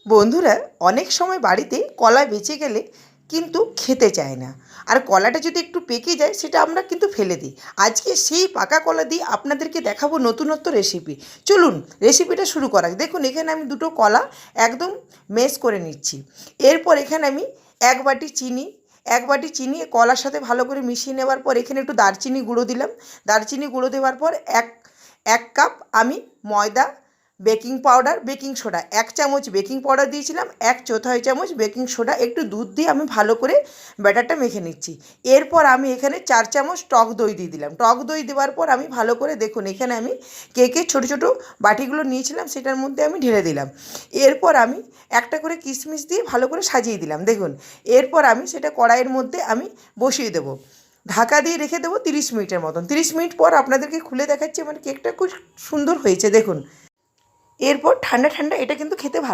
বন্ধুরা, অনেক সময় বাড়িতে কলা বেঁচে গেলে কিন্তু খেতে চায় না। আর কলাটা যদি একটু পেকে যায় সেটা আমরা কিন্তু ফেলে দিই। আজকে সেই পাকা কলা দিয়ে আপনাদেরকে দেখাবো নতুনত্ব রেসিপি। চলুন রেসিপিটা শুরু করা যাক। দেখুন এখানে আমি দুটো কলা একদম মেশ করে নিচ্ছি। এরপর এখানে আমি এক বাটি চিনি কলার সাথে ভালো করে মিশিয়ে নেওয়ার পর এখানে একটু দারচিনি গুঁড়ো দিলাম। দারচিনি গুঁড়ো দেওয়ার পর এক এক কাপ আমি ময়দা, বেকিং পাউডার, বেকিং সোডা ১ চামচ বেকিং পাউডার দিয়েছিলাম, ১/৪ চামচ বেকিং সোডা, একটু দুধ দিয়ে আমি ভালো করে ব্যাটারটা মেখে নিচ্ছি। এরপর আমি এখানে ৪ চামচ টক দই দিয়ে দিলাম। টক দই দেওয়ার পর আমি ভালো করে দেখুন এখানে আমি কেকের ছোটো ছোটো বাটিগুলো নিয়েছিলাম সেটার মধ্যে আমি ঢেলে দিলাম। এরপর আমি একটা করে কিশমিশ দিয়ে ভালো করে সাজিয়ে দিলাম দেখুন। এরপর আমি সেটা কড়াইয়ের মধ্যে আমি বসিয়ে দেবো। ঢাকা দিয়ে রেখে দেবো ৩০ মিনিটের মতন। ৩০ মিনিট পর আপনাদেরকে খুলে দেখাচ্ছি আমার কেকটা খুব সুন্দর হয়েছে দেখুন। এরপর ঠান্ডা ঠান্ডা এটা কিন্তু খেতে ভালো।